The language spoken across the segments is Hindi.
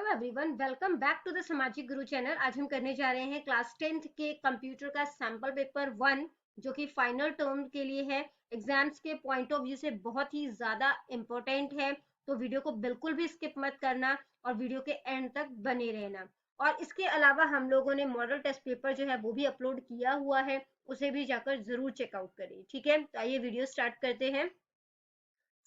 Everyone, welcome back to the Samajik Guru channel. आज हम करने जा रहे हैं क्लास 10th के कंप्यूटर का सैंपल पेपर 1 जो कि फाइनल टर्म के लिए है। एग्जाम्स के पॉइंट ऑफ व्यू से बहुत ही ज्यादा इम्पोर्टेंट है, तो वीडियो को बिल्कुल भी स्किप मत करना और वीडियो के एंड तक बने रहना। और इसके अलावा हम लोगों ने मॉडल टेस्ट पेपर जो है वो भी अपलोड किया हुआ है, उसे भी जाकर जरूर चेकआउट करें। ठीक है, तो आइए वीडियो स्टार्ट करते हैं।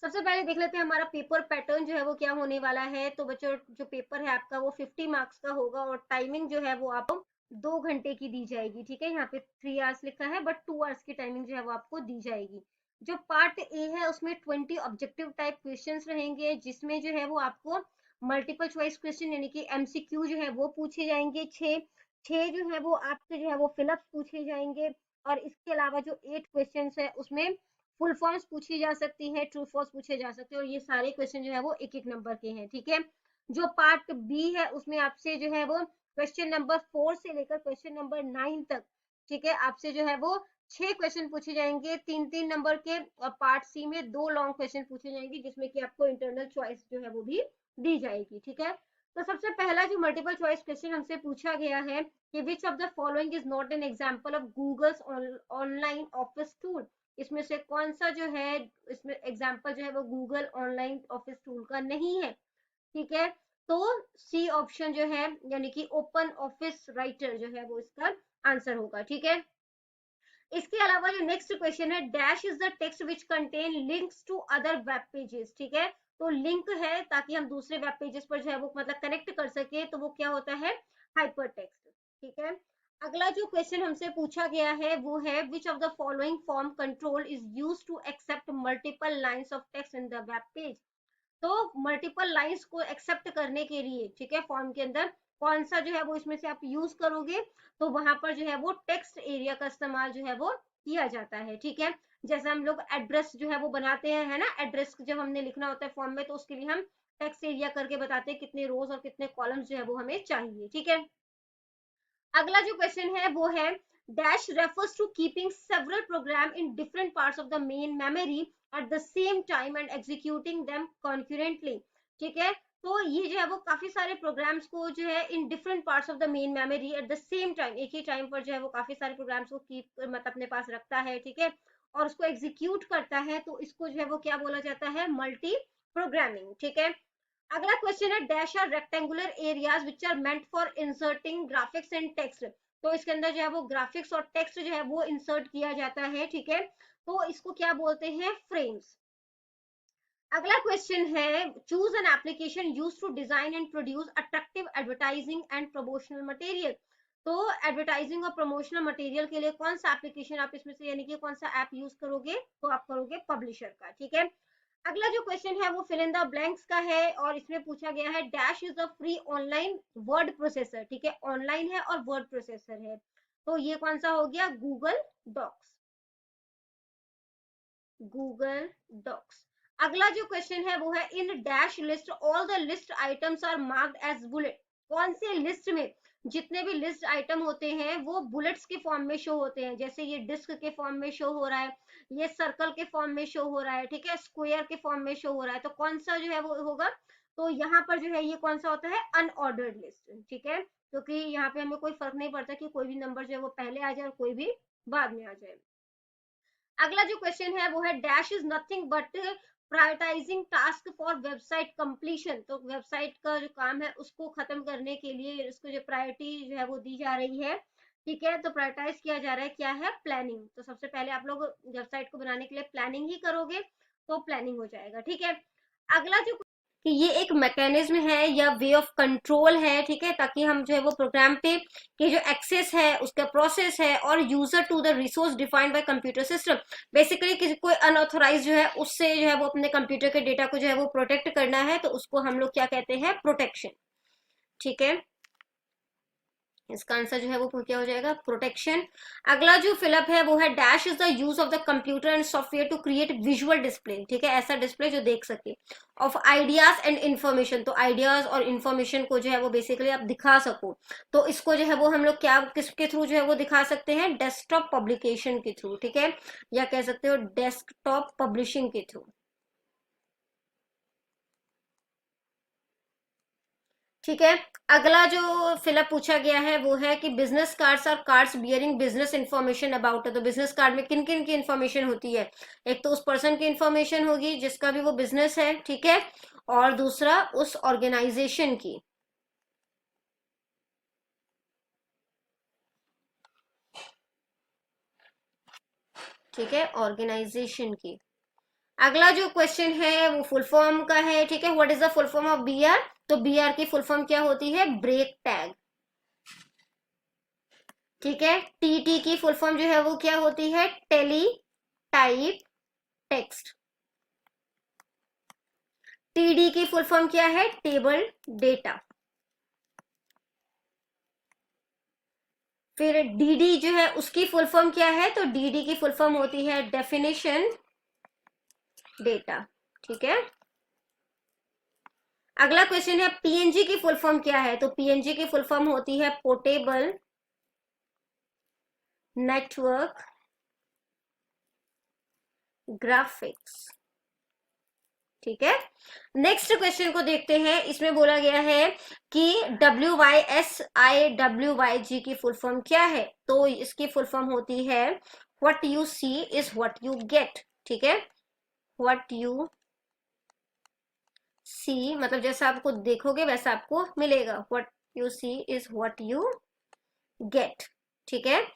सबसे पहले देख लेते हैं हमारा पेपर पैटर्न जो है वो क्या होने वाला है। तो बच्चों, जो पेपर है आपका वो 50 मार्क्स का होगा और टाइमिंग जो है वो आपको 2 घंटे की दी जाएगी। ठीक है, यहाँ पे 3 आवर्स लिखा है बट 2 आवर्स की टाइमिंग जो है वो आपको दी जाएगी। जो पार्ट ए है उसमें 20 ऑब्जेक्टिव टाइप क्वेश्चन रहेंगे, जिसमें जो है वो आपको मल्टीपल चॉइस क्वेश्चन यानी कि एमसीक्यू जो है वो पूछे जाएंगे। छह जो है वो आपसे जो है वो फिलअप्स पूछे जाएंगे। और इसके अलावा जो 8 क्वेश्चन है उसमें फुल फॉर्म्स पूछी जा सकती है, ट्रू फॉल्स पूछे जा सकते हैं, और ये सारे क्वेश्चन जो है वो एक एक नंबर के हैं। ठीक है, जो पार्ट बी है उसमें आपसे जो है वो क्वेश्चन नंबर 4 से लेकर क्वेश्चन नंबर 9 तक, ठीक है, आपसे जो है वो 6 क्वेश्चन पूछे जाएंगे 3-3 नंबर के। और पार्ट सी में 2 लॉन्ग क्वेश्चन पूछे जाएंगे जिसमें कि आपको इंटरनल चॉइस जो है वो भी दी जाएगी। ठीक है, तो सबसे पहला जो मल्टीपल चॉइस क्वेश्चन हमसे पूछा गया है कि which of the following is not an example of Google's online office tool. इसमें से कौन सा जो है, इसमें एग्जांपल जो है वो गूगल ऑनलाइन ऑफिस टूल का नहीं है। ठीक है, तो सी ऑप्शन जो है यानी कि ओपन ऑफिस राइटर जो है वो इसका आंसर होगा। ठीक है, इसके अलावा जो नेक्स्ट क्वेश्चन है, dash is the text which contain links to other web pages. ठीक है, तो लिंक है ताकि हम दूसरे वेब पेजेस पर जो है वो मतलब कनेक्ट कर सके, तो वो क्या होता है, हाइपर टेक्स्ट। ठीक है, अगला जो क्वेश्चन हमसे पूछा गया है वो है which of the following form control is used to accept multiple lines of text in the web page. तो मल्टीपल लाइंस को एक्सेप्ट करने के लिए, ठीक है, फॉर्म के अंदर कौन सा जो है वो इसमें से आप यूज करोगे, तो वहां पर जो है वो टेक्स्ट एरिया का इस्तेमाल जो है वो किया जाता है। ठीक है, जैसे हम लोग एड्रेस जो है वो बनाते हैं, है ना, एड्रेस जब हमने लिखना होता है फॉर्म में, तो उसके लिए हम टेक्स्ट एरिया करके बताते हैं कितने रोज और कितने कॉलम्स जो है वो हमें चाहिए। ठीक है, अगला जो क्वेश्चन है वो है dash refers to keeping several program in different parts of the main memory at the same time and executing them concurrently. ठीक है, तो ये जो है वो काफी सारे प्रोग्राम्स को जो है इन different parts of the main memory at the same time, एक ही टाइम पर जो है वो काफी सारे प्रोग्राम्स को कीप मतलब अपने पास रखता है। ठीक है, और उसको एग्जीक्यूट करता है, तो इसको जो है वो क्या बोला जाता है, मल्टी प्रोग्रामिंग। ठीक है, अगला क्वेश्चन है dash are rectangular areas which are meant for inserting graphics and text. तो इसके अंदर जो है वो ग्राफिक्स और टेक्स्ट जो है वो इंसर्ट किया जाता है। ठीक है, तो इसको क्या बोलते हैं, फ्रेम्स। अगला क्वेश्चन है choose an application used to design and produce attractive advertising and promotional material. तो एडवर्टाइजिंग और प्रमोशनल मटेरियल के लिए कौन सा एप्लीकेशन आप इसमें से यानी कि कौन सा ऐप यूज करोगे, तो आप करोगे पब्लिशर का। ठीक है, अगला जो क्वेश्चन है वो फिल इन द ब्लैंक्स का है और इसमें पूछा गया है dash is a free online word processor. ठीक है, ऑनलाइन है और वर्ड प्रोसेसर है, तो ये कौन सा हो गया, गूगल डॉक्स। Google docs. अगला जो क्वेश्चन है वो है in dash list all the list items are marked as bullet. कौन से लिस्ट में जितने भी लिस्ट आइटम होते हैं वो बुलेट्स के फॉर्म में शो होते हैं, जैसे ये डिस्क के फॉर्म में शो हो रहा है, ये सर्कल के फॉर्म में शो हो रहा है, ठीक है, स्क्वायर के फॉर्म में शो हो रहा है, तो कौन सा जो है वो होगा, तो यहाँ पर जो है ये कौन सा होता है, अनऑर्डर्ड लिस्ट। ठीक है, क्योंकि यहाँ पे हमें कोई फर्क नहीं पड़ता कि कोई भी नंबर जो है वो पहले आ जाए और कोई भी बाद में आ जाए। अगला जो क्वेश्चन है वो है dash is nothing but prioritising task for website completion. तो वेबसाइट का जो काम है उसको खत्म करने के लिए इसको जो प्रायोरिटी जो है वो दी जा रही है। ठीक है, तो प्रायोरिटाइज किया जा रहा है, क्या है, प्लानिंग। तो सबसे पहले आप लोग वेबसाइट को बनाने के लिए प्लानिंग ही करोगे, तो प्लानिंग हो जाएगा। ठीक है, अगला जो कि ये एक मैकेनिज्म है या वे ऑफ कंट्रोल है, ठीक है, ताकि हम जो है वो प्रोग्राम पे के जो एक्सेस है उसका प्रोसेस है और user to the resource defined by computer system. Basically किसी कोई अनऑथोराइज जो है उससे जो है वो अपने कंप्यूटर के डेटा को जो है वो प्रोटेक्ट करना है, तो उसको हम लोग क्या कहते हैं, प्रोटेक्शन। ठीक है, इसका आंसर जो है वो क्या हो जाएगा, प्रोटेक्शन। अगला जो फिलअप है वो है dash is the use of the computer and software to create visual display. ठीक है, ऐसा डिस्प्ले जो देख सके ऑफ आइडियाज एंड इन्फॉर्मेशन। तो आइडियाज और इन्फॉर्मेशन को जो है वो बेसिकली आप दिखा सको, तो इसको जो है वो हम लोग क्या किसके थ्रू जो है वो दिखा सकते हैं, डेस्कटॉप पब्लिकेशन के थ्रू। ठीक है, या कह सकते हो डेस्कटॉप पब्लिशिंग के थ्रू। ठीक है। अगला जो फिलअप पूछा गया है वो है कि बिजनेस कार्ड्स और cards bearing business information about है। तो बिजनेस कार्ड में किन किन की इंफॉर्मेशन होती है? एक तो उस पर्सन की इंफॉर्मेशन होगी जिसका भी वो बिजनेस है, ठीक है, और दूसरा उस ऑर्गेनाइजेशन की। ठीक है, ऑर्गेनाइजेशन की। अगला जो क्वेश्चन है वो फुल फॉर्म का है, ठीक है। What is the full form of BR? तो बीआर की फुल फॉर्म क्या होती है? Break tag. ठीक है। टीटी की फुल फॉर्म जो है वो क्या होती है? Teletype text. टीडी की फुल फॉर्म क्या है? Table data. फिर डीडी जो है उसकी फुल फॉर्म क्या है? तो डीडी की फुल फॉर्म होती है डेफिनेशन डेटा। ठीक है। अगला क्वेश्चन है पीएनजी की फुल फॉर्म क्या है? तो पीएनजी की फुल फॉर्म होती है पोर्टेबल नेटवर्क ग्राफिक्स। ठीक है। नेक्स्ट क्वेश्चन को देखते हैं। इसमें बोला गया है कि WYSIWYG की फुल फॉर्म क्या है? तो इसकी फुल फॉर्म होती है what you see is what you get. ठीक है। व्हाट यू सी मतलब जैसा आपको देखोगे वैसा आपको मिलेगा। What you see is what you get. ठीक है।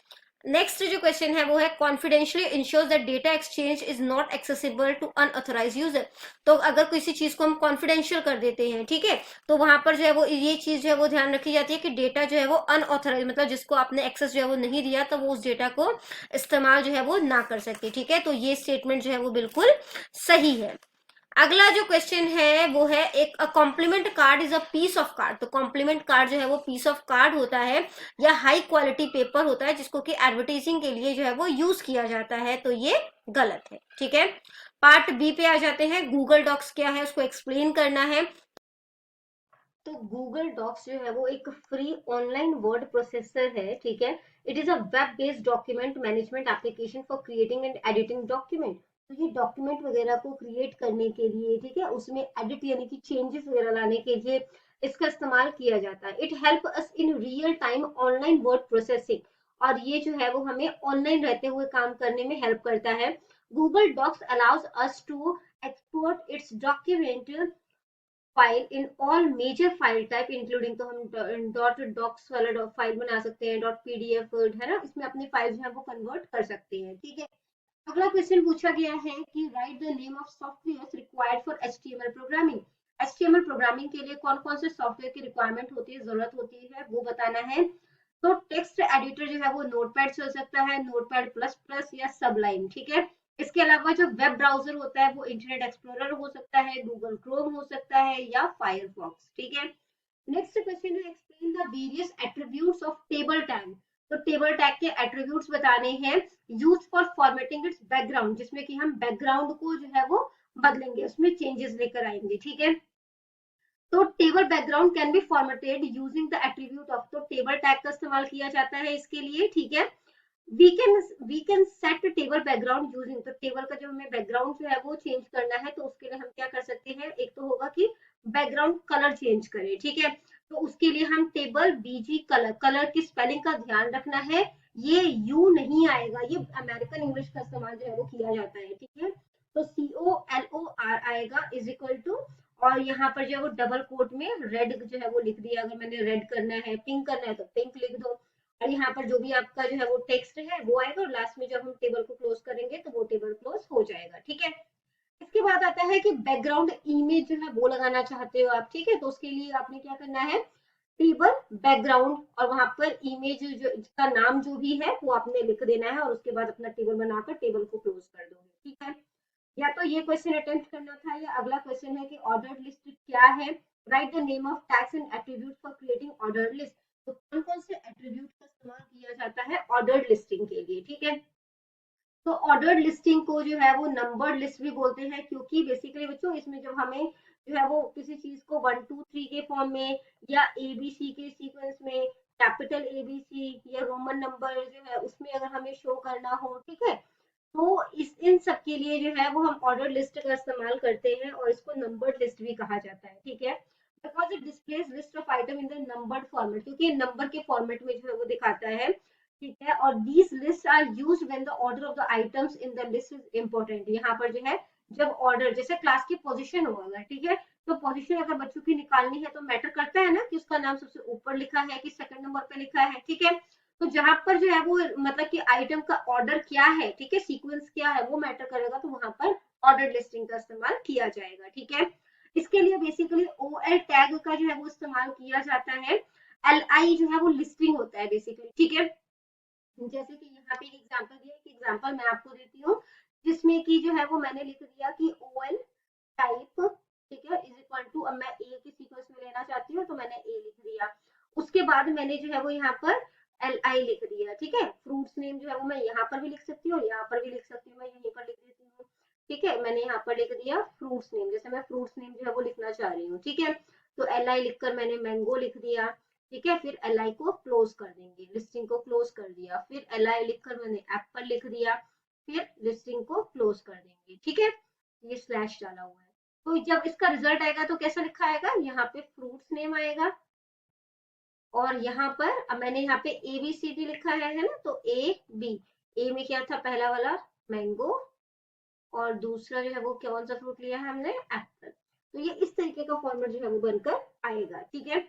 नेक्स्ट जो क्वेश्चन है वो है confidentially ensures that data exchange is not accessible to unauthorised user. तो अगर किसी चीज को हम कॉन्फिडेंशियल कर देते हैं, ठीक है, तो वहां पर जो है वो ये चीज जो है वो ध्यान रखी जाती है कि डेटा जो है वो अनऑथराइज मतलब जिसको आपने एक्सेस जो है वो नहीं दिया तो वो उस डेटा को इस्तेमाल जो है वो ना कर सके। ठीक है। तो ये स्टेटमेंट जो है वो बिल्कुल सही है। अगला जो क्वेश्चन है वो है एक compliment card is a piece of card. तो कॉम्प्लीमेंट कार्ड जो है वो पीस ऑफ कार्ड होता है या हाई क्वालिटी पेपर होता है जिसको कि एडवर्टाइजिंग के लिए जो है वो यूज किया जाता है। तो ये गलत है। ठीक है। पार्ट बी पे आ जाते हैं। गूगल डॉक्स क्या है उसको एक्सप्लेन करना है। तो गूगल डॉक्स जो है वो एक फ्री ऑनलाइन वर्ड प्रोसेसर है। ठीक है। It is a web based document management application for creating and editing document. तो ये डॉक्यूमेंट वगैरह को क्रिएट करने के लिए, ठीक है, उसमें एडिट यानी कि चेंजेस वगैरह लाने के लिए इसका इस्तेमाल किया जाता है। It help us in real time online word processing. और ये जो है वो हमें ऑनलाइन रहते हुए काम करने में हेल्प करता है। Google Docs allows us to export its document file in all major file type including. तो हम डॉट डॉक्स वाला फाइल बना सकते हैं, डॉट पीडीएफ है ना, इसमें अपने फाइल जो है वो कन्वर्ट कर सकते हैं। ठीक है। अगला क्वेश्चन पूछा गया है कि right the name of software required for HTML programming. HTML programming के लिए कौन कौन से सॉफ्टवेयर की रिक्वायरमेंट होती है, जरूरत होती है, वो बताना है। तो टेक्स्ट एडिटर जो है वो नोटपैड से हो सकता है, नोटपैड प्लस प्लस या सबलाइन। ठीक है। इसके अलावा जो वेब ब्राउजर होता है वो इंटरनेट एक्सप्लोरर हो सकता है, गूगल क्रोम हो सकता है या फायरफॉक्स। ठीक है। नेक्स्ट क्वेश्चन है explain the various attributes of table tag. तो टेबल टैग के एट्रीब्यूट्स बताने हैं। Use for formatting it's background, जिसमें कि हम बैकग्राउंड को जो है वो बदलेंगे, उसमें चेंजेस लेकर आएंगे। ठीक है। तो table background can be formatted using the attribute of. तो टेबल टैग का इस्तेमाल किया जाता है इसके लिए। ठीक है। We can set table background using. तो टेबल का जब हमें बैकग्राउंड जो है वो चेंज करना है तो उसके लिए हम क्या कर सकते हैं, एक तो होगा कि बैकग्राउंड कलर चेंज करें। ठीक है। तो उसके लिए हम टेबल बीजी कलर, कलर की स्पेलिंग का ध्यान रखना है, ये यू नहीं आएगा, ये अमेरिकन इंग्लिश का इस्तेमाल जो है वो किया जाता है। ठीक है। तो COLOR आएगा इज इक्वल टू, और यहाँ पर जो है वो डबल कोट में रेड जो है वो लिख दिया। अगर मैंने रेड करना है, पिंक करना है तो पिंक लिख दो। और यहाँ पर जो भी आपका जो है वो टेक्स्ट है वो आएगा, और लास्ट में जब हम टेबल को क्लोज करेंगे तो वो टेबल क्लोज हो जाएगा। ठीक है। इसके बाद आता है कि बैकग्राउंड इमेज जो है वो लगाना चाहते हो आप। ठीक है। तो उसके लिए आपने क्या करना है, टेबल बैकग्राउंड और वहां पर इमेज जो का नाम जो भी है वो आपने लिख देना है, और उसके बाद अपना टेबल बनाकर टेबल को क्लोज कर दोगे। ठीक है। या तो ये क्वेश्चन अटेम्प्ट करना था, या अगला क्वेश्चन है कि ऑर्डर्ड लिस्ट क्या है। Right the name of tags and attribute for creating ordered list. तो कौन कौन से एट्रीब्यूट का इस्तेमाल किया जाता है ऑर्डर्ड लिस्टिंग के लिए। ठीक है। तो ऑर्डर्ड लिस्टिंग को जो है वो नंबर्ड लिस्ट भी बोलते हैं, क्योंकि बेसिकली बच्चों इसमें जब हमें जो है वो किसी चीज को 1 2 3 के फॉर्म में या ABC के सीक्वेंस में, कैपिटल ABC या रोमन नंबर जो है उसमें अगर हमें शो करना हो, ठीक है, तो इस इन सब के लिए जो है वो हम ऑर्डर लिस्ट का इस्तेमाल करते हैं, और इसको नंबर्ड लिस्ट भी कहा जाता है। ठीक है। Because it displays list of item in the numbered format, क्योंकि नंबर के फॉर्मेट में जो है वो दिखाता है, ठीक है। और these list are used when the order of the items in the list is important. यहाँ पर जो है जब ऑर्डर जैसे क्लास की पोजीशन होगा, ठीक है, तो पोजीशन अगर बच्चों की निकालनी है तो मैटर करता है ना कि उसका नाम सबसे ऊपर लिखा है कि सेकंड नंबर पे लिखा है, ठीक है। तो जहां पर जो है वो मतलब कि आइटम का ऑर्डर क्या है, ठीक है, सीक्वेंस क्या है, वो मैटर करेगा, तो वहां पर ऑर्डर लिस्टिंग का इस्तेमाल किया जाएगा, ठीक है। इसके लिए बेसिकली OL टैग का जो है वो इस्तेमाल किया जाता है। LI जो है वो लिस्टिंग होता है बेसिकली, ठीक है। जैसे कि यहाँ पे एक एग्जांपल दिया, एक एग्जांपल मैं आपको देती हूँ, जिसमें कि जो है वो मैंने लिख दिया कि OL टाइप, ठीक है, इज इक्वल टू, अब मैं ए की सीक्वेंस में लेना चाहती हूँ तो मैंने ए लिख दिया। उसके बाद मैंने जो है वो यहाँ पर LI लिख दिया, ठीक है। फ्रूट्स नेम जो है वो मैं यहाँ पर भी लिख सकती हूँ, यहाँ पर भी लिख सकती हूँ, मैं यहीं पर लिख देती हूँ, ठीक है। मैंने यहाँ पर लिख दिया फ्रूट्स नेम, जैसे मैं फ्रूट्स नेम जो है वो लिखना चाह रही हूँ, ठीक है। तो LI लिखकर मैंने मैंगो लिख दिया, ठीक है। फिर LI को क्लोज कर देंगे, लिस्टिंग को क्लोज कर दिया। फिर LI लिखकर मैंने एप्पल लिख दिया, फिर लिस्टिंग को क्लोज कर देंगे, ठीक है। ये स्लैश डाला हुआ है। तो जब इसका रिजल्ट आएगा तो कैसा लिखा आएगा, यहाँ पे फ्रूट्स नेम आएगा, और यहाँ पर अब मैंने यहाँ पे ABCD लिखा है ना, तो AB, ए में क्या था पहला वाला, मैंगो, और दूसरा जो है वो कौन सा फ्रूट लिया है हमने, एप्पल। तो ये इस तरीके का फॉर्मेट जो है वो बनकर आएगा, ठीक है।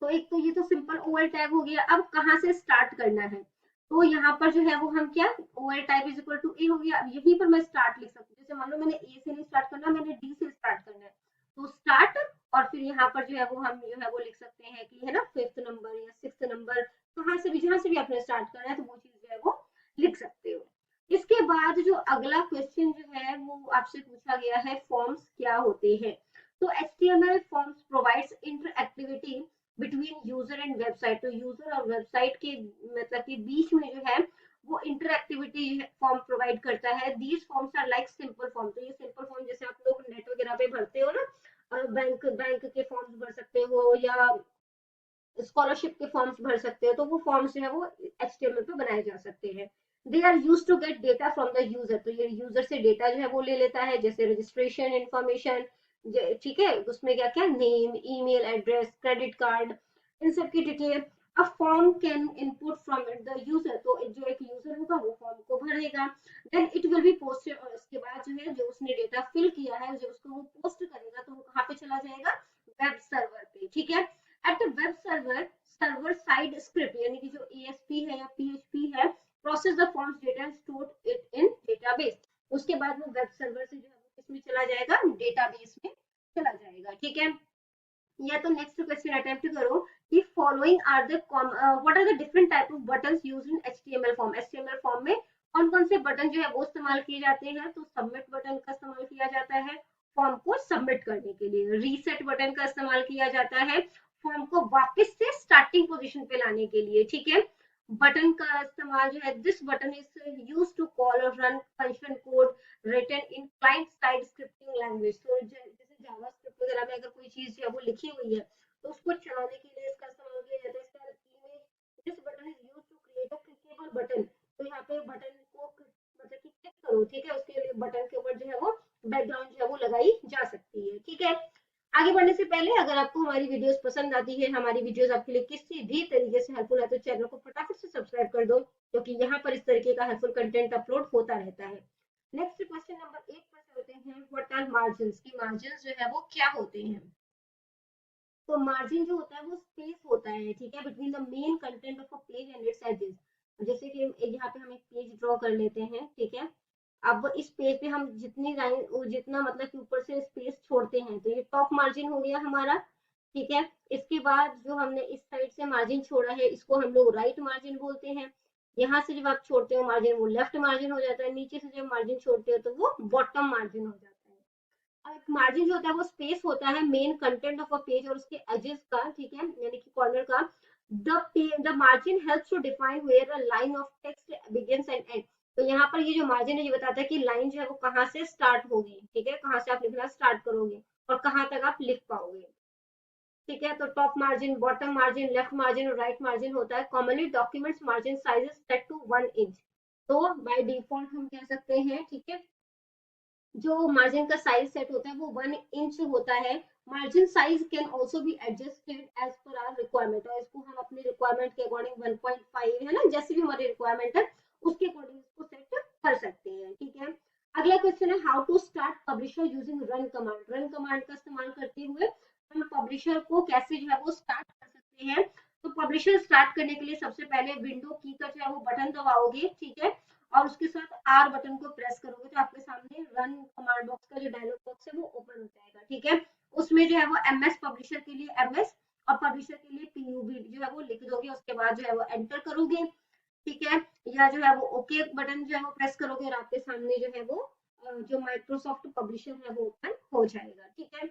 तो एक तो ये तो सिंपल OL टैग हो गया। अब कहाँ से स्टार्ट करना है, तो यहाँ पर जो है वो हम क्या, OL type is equal to A हो गया। अब यहीं पर मैं स्टार्ट लिख सकती हूँ, जैसे मान लो मैंने ए से नहीं स्टार्ट करना, मैंने डी से स्टार्ट करना है, तो स्टार्ट, और फिर यहाँ पर जो है वो हम जो है वो लिख सकते हैं कि है ना 5th नंबर या 6th नंबर, कहाँ से भी जहां से भी आपने स्टार्ट करना है तो वो चीज जो है वो लिख सकते हो। इसके बाद जो अगला क्वेश्चन जो है वो आपसे पूछा गया है, फॉर्म्स क्या होते हैं। तो HTML forms provides interactivity between user and website. तो यूजर और वेबसाइट के मतलब के बीच में जो है वो इंटरएक्टिविटी फॉर्म प्रोवाइड करता है। These forms are like simple form. तो ये सिंपल फॉर्म जैसे आप लोग नेट वगैरह पे भरते हो ना, बैंक बैंक के फॉर्म्स भर सकते हो या स्कॉलरशिप के फॉर्म्स भर सकते हो, तो वो फॉर्म्स जो है वो HTML पे बनाए जा सकते हैं। They are use to get data from the user. तो ये यूजर से डेटा जो है वो ले लेता है, जैसे रजिस्ट्रेशन इन्फॉर्मेशन, ठीक है, उसमें क्या क्या name, email address, credit card, इन सब की detail. A form can input from the user. तो जो एक यूजर होगा वो फॉर्म को भर देगा, then it will be posted. और उसके बाद जो है जो उसने डेटा फिल किया है जब उसको वो पोस्ट करेगा तो वो कहाँ पे चला जाएगा, वेब सर्वर पे, ठीक है। At the web server, server side script यानी कि जो ASP है या PHP है, process the forms data, store it in database. उसके बाद वो वेब सर्वर से जो है वो किसमें चला जाएगा, डेटाबेस में चला जाएगा, ठीक है। या तो नेक्स्ट क्वेश्चन अटेम्प्ट करो कि following are the what are the different type of buttons used in HTML form. HTML form में कौन कौन से बटन जो है वो इस्तेमाल किए जाते हैं। तो सबमिट बटन का इस्तेमाल किया जाता है फॉर्म को सबमिट करने के लिए, रीसेट बटन का इस्तेमाल किया जाता है फॉर्म को वापस से स्टार्टिंग पोजीशन पे लाने के लिए, ठीक है। बटन का इस्तेमाल जो है, this button is used to call or run function code written in client side scripting language. तो जैसे जावास्क्रिप्ट वगैरह में अगर कोई चीज जो है वो लिखी हुई है तो उसको चलाने के लिए इसका इस्तेमाल किया जाता है। इसका image, this button is used to create a clickable button. तो यहाँ पे बटन को मतलब कि क्लिक करो, ठीक है, उसके लिए बटन के ऊपर जो है वो बैकग्राउंड जो है वो लगाई जा सकती है, ठीक है। आगे बढ़ने से पहले अगर आपको हमारी वीडियोस पसंद आती है, हमारी वीडियोस आपके लिए किसी भी तरीके से हेल्पफुल है, तो चैनल को फटाफट से सब्सक्राइब कर दो, क्योंकि यहाँ पर इस तरीके का हेल्पफुल कंटेंट अपलोड होता रहता है। नेक्स्ट क्वेश्चन नंबर 8 पर चलते हैं, व्हाट आर मार्जिन्स। की मार्जिन्स जो है वो क्या होते हैं। तो मार्जिन जो होता है वो स्पेस होता है, ठीक है, between the main content of a page and its edges. जैसे कि यहाँ पे हम एक पेज ड्रॉ कर लेते हैं, ठीक है। अब इस पेज पे हम जितनी लाइन जितना मतलब कि ऊपर से स्पेस छोड़ते हैं तो ये टॉप मार्जिन हो गया हमारा, ठीक है। इसके बाद जो हमने इस साइड से मार्जिन छोड़ा है इसको हम लोग राइट मार्जिन बोलते हैं। यहाँ से जब आप छोड़ते हो मार्जिन वो लेफ्ट मार्जिन हो जाता है, नीचे से जब मार्जिन छोड़ते हो तो वो बॉटम मार्जिन हो जाता है। मार्जिन जो होता है वो स्पेस होता है main content of a page और उसके एजेस का, ठीक है, यानी कि कॉर्नर का। The margin helps to define where a line of text begins and end. तो यहाँ पर ये जो मार्जिन है ये बताता है कि लाइन जो है वो कहाँ से स्टार्ट होगी, ठीक है, कहाँ से आप लिखना स्टार्ट करोगे और कहाँ तक आप लिख पाओगे, ठीक है। तो top margin, bottom margin, left margin और राइट मार्जिन होता है। Commonly documents margin size set to 1 inch. तो बाय डिफॉल्ट हम कह सकते हैं, ठीक है, जो मार्जिन का साइज सेट होता है वो 1 इंच होता है। Margin size can also be adjusted as per our requirement, और इसको हम अपने रिक्वायरमेंट के अकॉर्डिंग 1.5 है ना, जैसे भी हमारी रिक्वायरमेंट है उसके अकॉर्डिंग इसको सेट कर सकते हैं। ठीक है, अगला क्वेश्चन है how to start publisher using run command. Run command का इस्तेमाल करते हुए हम पब्लिशर को कैसे जो है वो स्टार्ट कर सकते हैं। तो पब्लिशर स्टार्ट करने के लिए सबसे पहले विंडो की का जो है वो बटन दबाओगे, ठीक है, और उसके साथ आर बटन को प्रेस करोगे तो आपके सामने रन कमांड बॉक्स का जो डायलॉग बॉक्स है वो ओपन हो जाएगा। ठीक है, उसमें जो है वो एमएस पब्लिशर के लिए एमएस और पब्लिशर के लिए पीयूबी जो है वो लिख दोगे, उसके बाद जो है वो एंटर करोगे। ठीक है, या जो है वो ओके बटन जो है वो प्रेस करोगे और आपके सामने जो है वो जो माइक्रोसॉफ्ट पब्लिशर है वो ओपन हो जाएगा। ठीक है,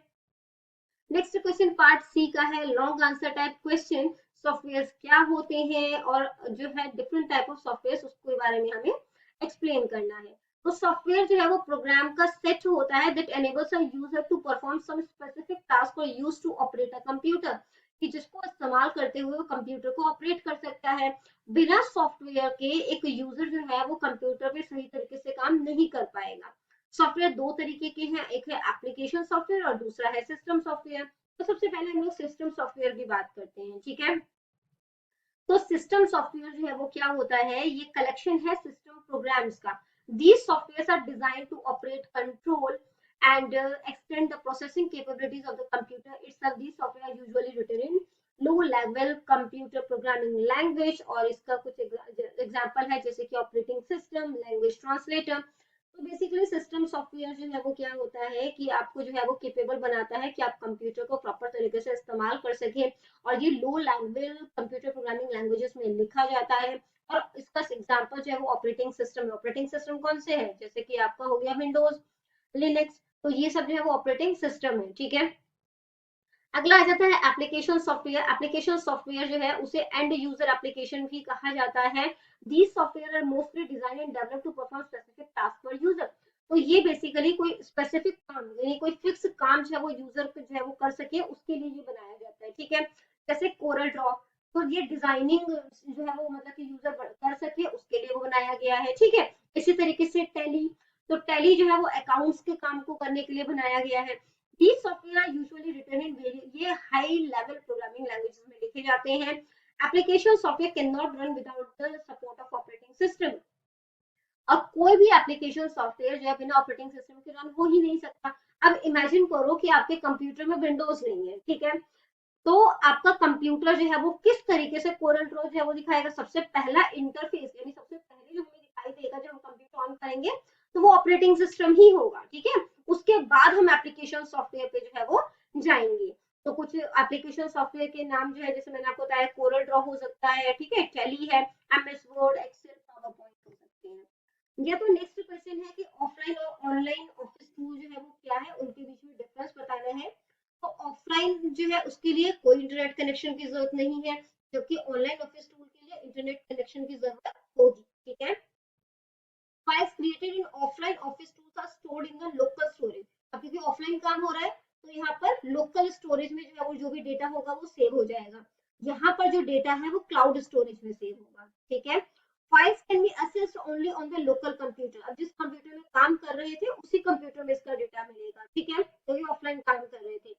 नेक्स्ट क्वेश्चन पार्ट सी का है long answer type question. Software क्या होते हैं और जो है डिफरेंट टाइप ऑफ सॉफ्टवेयर उसके बारे में हमें एक्सप्लेन करना है। तो सॉफ्टवेयर जो है वो प्रोग्राम का सेट होता है that enables a user to perform some specific task और use to operate a computer, कि जिसको इस्तेमाल करते हुए वो कंप्यूटर को ऑपरेट कर सकता है। बिना सॉफ्टवेयर के एक यूजर जो है वो कंप्यूटर पे सही तरीके से काम नहीं कर पाएगा। सॉफ्टवेयर दो तरीके के हैं, एक है एप्लीकेशन सॉफ्टवेयर और दूसरा है सिस्टम सॉफ्टवेयर। तो सबसे पहले हम लोग सिस्टम सॉफ्टवेयर की बात करते हैं। ठीक है, तो सिस्टम सॉफ्टवेयर जो है वो क्या होता है, ये कलेक्शन है सिस्टम प्रोग्राम्स का। These software are design to operate control and extend the processing capabilities of the computer itself. These software are usually written in low level computer programming language, और इसका कुछ एग्जांपल है जैसे कि ऑपरेटिंग सिस्टम, लैंग्वेज ट्रांसलेटर। तो बेसिकली सिस्टम सॉफ्टवेयर जो है वो क्या होता है कि आपको जो है वो केपेबल बनाता है कि आप कंप्यूटर को प्रॉपर तरीके से इस्तेमाल कर सके, और ये लो लेवल कंप्यूटर प्रोग्रामिंग लैंग्वेजेस में लिखा जाता है। और इसका एग्जांपल जो है वो ऑपरेटिंग सिस्टम है। ऑपरेटिंग सिस्टम कौन से है, जैसे कि आपका हो गया विंडोज, लिनक्स, तो ये सब जो है वो ऑपरेटिंग सिस्टम है। ठीक है, अगला आ जाता है एप्लीकेशन सॉफ्टवेयर। एप्लीकेशन सॉफ्टवेयर जो है उसे एंड यूजर एप्लीकेशन भी कहा जाता है। These software are mostly design and develop to perform specific task for user. तो ये बेसिकली कोई स्पेसिफिक काम यानी कोई फिक्स काम जो है वो यूजर को जो है वो कर सके उसके लिए ये बनाया जाता है। ठीक है, जैसे कोरल ड्रॉ, तो ये डिजाइनिंग जो है वो मतलब कि यूजर कर सके उसके लिए वो बनाया गया है। ठीक है, इसी तरीके से टैली, तो टैली जो है वो अकाउंट्स के काम को करने के लिए बनाया गया है। These software are usually written in ये high level programming languages में लिखे जाते हैं। Application software cannot run without the support of operating system। अब कोई भी एप्लीकेशन सॉफ्टवेयर जो है बिना ऑपरेटिंग सिस्टम के रन हो ही नहीं सकता। अब इमेजिन करो कि आपके कंप्यूटर में विंडोज नहीं है, ठीक है, तो आपका कंप्यूटर जो है वो किस तरीके से कोरल ड्रॉ जो है वो दिखाएगा। सबसे पहला इंटरफेस यानी सबसे पहले जो हमें दिखाई देगा जब हम कंप्यूटर ऑन करेंगे तो वो ऑपरेटिंग सिस्टम ही होगा। ठीक है, उसके बाद हम एप्लीकेशन सॉफ्टवेयर पे जो है वो जाएंगे। तो कुछ एप्लीकेशन सॉफ्टवेयर के नाम जो है जैसे मैंने आपको बताया कोरल ड्रॉ हो सकता है, ठीक है, टैली है, MS Word, Excel, PowerPoint हो सकते हैं। या तो नेक्स्ट क्वेश्चन है कि ऑफलाइन और ऑनलाइन ऑफिस टूल जो है वो क्या है, उनके बीच में डिफरेंस बताना है। तो ऑफलाइन जो है उसके लिए कोई इंटरनेट कनेक्शन की जरूरत नहीं है, जबकि ऑनलाइन ऑफिस टूल के लिए इंटरनेट कनेक्शन की जरूरत होगी। ठीक है, files created in offline office tools are stored in the local storage. अब क्योंकि ऑफलाइन काम हो रहा है तो यहाँ पर लोकल स्टोरेज में जो है वो जो भी डेटा होगा वो सेव हो जाएगा। यहाँ पर जो डेटा है वो क्लाउड स्टोरेज में सेव होगा। ठीक है, files can be accessed only on the local computer. अब जिस कंप्यूटर में काम कर रहे थे उसी कंप्यूटर में इसका डेटा मिलेगा। ठीक है, तो ये ऑफलाइन काम कर रहे थे।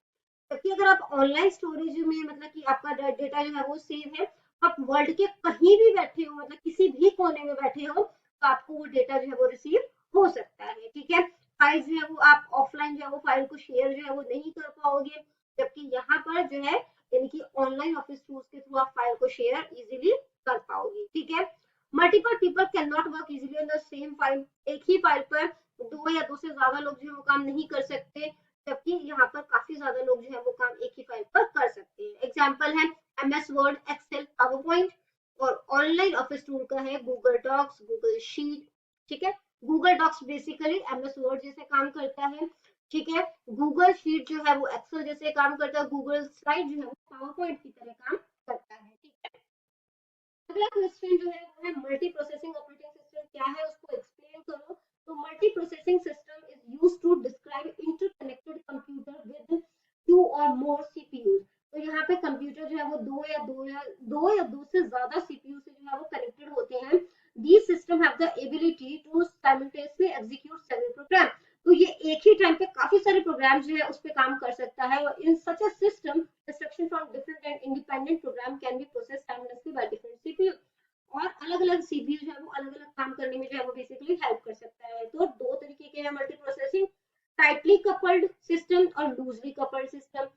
जबकि अगर आप ऑनलाइन स्टोरेज में मतलब कि आपका डेटा जो है वो सेव है, आप वर्ल्ड के कहीं भी बैठे हो मतलब किसी भी कोने में बैठे हो तो आपको वो डेटा जो है वो रिसीव हो सकता है। ठीक है, फाइल जो है वो आप ऑफलाइन जो है वो फाइल को शेयर जो है वो नहीं कर पाओगे, जबकि यहाँ पर जो है यानी कि ऑनलाइन ऑफिस टूल्स के थ्रू आप फाइल को शेयर इजीली कर पाओगे। ठीक है, multiple people can not work easily on the same file. एक ही फाइल पर दो या दो से ज्यादा लोग जो है वो काम नहीं कर सकते, जबकि यहाँ पर काफी ज्यादा लोग जो है वो काम एक ही फाइल पर कर सकते हैं। एग्जाम्पल है MS Word, Excel, PowerPoint. और ऑनलाइन ऑफिस टूल का है गूगल डॉक्स, गूगल शीट। ठीक है, Google Docs basically MS Word जैसे काम करता है। ठीक है, गूगल शीट जो है वो एक्सेल जैसे काम करता है, गूगल स्लाइड जो है वो पावर पॉइंट की तरह काम करता है। ठीक है, अगला क्वेश्चन जो है वो है मल्टी प्रोसेसिंग ऑपरेटिंग सिस्टम क्या है उसको एक्सप्लेन करो। तो multi processing system is used to describe interconnected computer with two और मोर सीपीयू। तो यहाँ पे कंप्यूटर जो है वो दो या दो से ज्यादा सीपीयू से जो है वो कनेक्टेड होते हैं। These systems have the ability to simultaneously execute several programs। तो ये एक ही टाइम पे काफी सारे प्रोग्राम जो है उस पर काम कर सकता है। और in such a system instruction from different and independent program can be process simultaneously by different CPU. और अलग अलग सीपीयू जो है वो अलग अलग काम करने में जो है वो बेसिकली हेल्प कर सकता है। तो दो तरीके के हैं multiprocessing, tightly coupled system और loosely coupled system.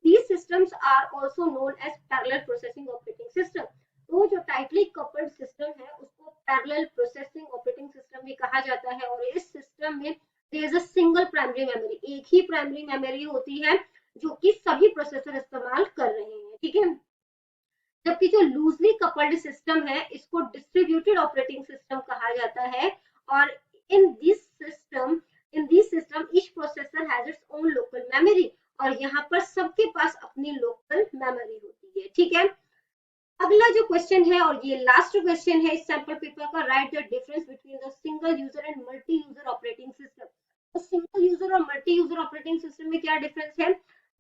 These systems are also known as parallel processing operating system। तो जो टाइटली कपल्ड सिस्टम है उसको पैरेलल प्रोसेसिंग ऑपरेटिंग सिस्टम भी कहा जाता है। और इस सिस्टम में there is a single primary memory, एक ही प्राइमरी मेमोरी होती है जो कि सभी प्रोसेसर इस्तेमाल कर रहे हैं, ठीक है। जबकि जो लूजली कपल्ड सिस्टम है इसको डिस्ट्रीब्यूटेड ऑपरेटिंग सिस्टम कहा जाता है। और in this system each processor has its own local memory, और यहाँ पर सबके पास अपनी लोकल मेमोरी होती है, ठीक है। अगला जो क्वेश्चन है और ये लास्ट क्वेश्चन है इस सैंपल पेपर का, right the difference between the single user and multi user operating system. तो सिंगल यूजर और मल्टी यूजर ऑपरेटिंग सिस्टम में क्या डिफरेंस है?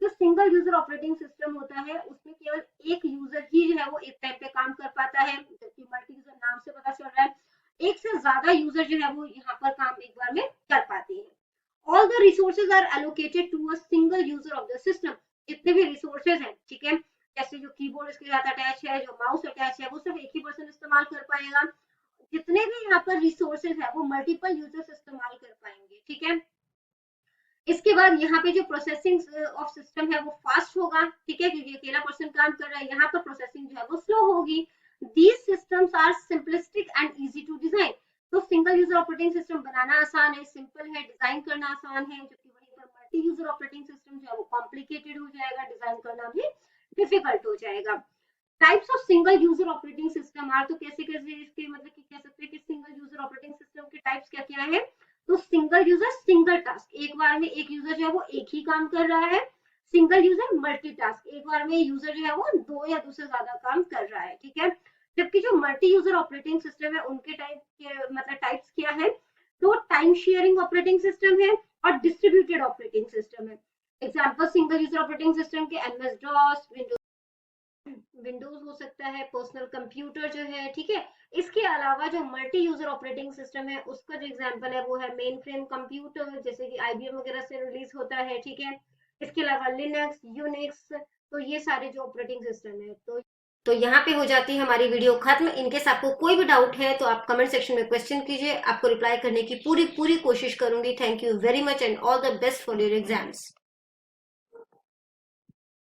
जो सिंगल यूजर ऑपरेटिंग सिस्टम होता है उसमें केवल एक यूजर ही जो है वो एक टाइम पे काम कर पाता है, जबकि मल्टी यूजर नाम से पता चल रहा है एक से ज्यादा यूजर जो है वो यहाँ पर काम एक बार में कर पाते हैं। All the resources are allocated to a single user of the system. जितने भी रिसोर्सेज हैं, ठीक है, जैसे जो कीबोर्ड इसके साथ अटैच है, जो माउस अटैच है, वो सिर्फ एक ही पर्सन इस्तेमाल कर पाएगा। जितने भी यहाँ पर रिसोर्सेज है वो मल्टीपल यूजर्स इस्तेमाल कर पाएंगे, ठीक है। इसके बाद यहाँ पे जो प्रोसेसिंग ऑफ सिस्टम है वो फास्ट होगा, ठीक है, क्योंकि अकेला पर्सन काम कर रहा है। यहाँ पर प्रोसेसिंग जो है वो स्लो होगी। These systems are simplistic and easy to design. तो सिंगल यूजर ऑपरेटिंग सिस्टम बनाना आसान है, सिंपल है, डिजाइन करना आसान है, जबकि वहीं पर मल्टी यूजर ऑपरेटिंग सिस्टम जो है वो कॉम्प्लिकेटेड हो जाएगा, डिजाइन करना भी डिफिकल्ट हो जाएगा। Types of single user operating system are, तो कैसे कैसे इसके मतलब कि कह सकते हैं कि सिंगल यूजर ऑपरेटिंग सिस्टम के टाइप्स क्या क्या है। तो सिंगल यूजर सिंगल टास्क, एक बार में एक यूजर जो है वो एक ही काम कर रहा है। सिंगल यूजर मल्टीटास्क, एक बार में यूजर जो है वो दो या दो से ज्यादा काम कर रहा है, ठीक है। जबकि जो मल्टी यूजर ऑपरेटिंग सिस्टम है उनके टाइप के मतलब टाइप्स क्या है, तो टाइम शेयरिंग ऑपरेटिंग सिस्टम है और डिस्ट्रीब्यूटेड ऑपरेटिंग सिस्टम है। Example single user operating system के एमएस डॉस, विंडोज हो सकता है, पर्सनल कंप्यूटर जो है, ठीक है। इसके अलावा जो मल्टी यूजर ऑपरेटिंग सिस्टम है उसका जो एग्जांपल है वो है मेन फ्रेम कंप्यूटर, जैसे कि आईबीएम वगैरह से रिलीज होता है, ठीक है। इसके अलावा लिनक्स, यूनिक्स, तो ये सारे जो ऑपरेटिंग सिस्टम है। तो यहाँ पे हो जाती है हमारी वीडियो खत्म। इनकेस आपको कोई भी डाउट है तो आप कमेंट सेक्शन में क्वेश्चन कीजिए, आपको रिप्लाई करने की पूरी पूरी कोशिश करूंगी। Thank you very much and all the best for your exams.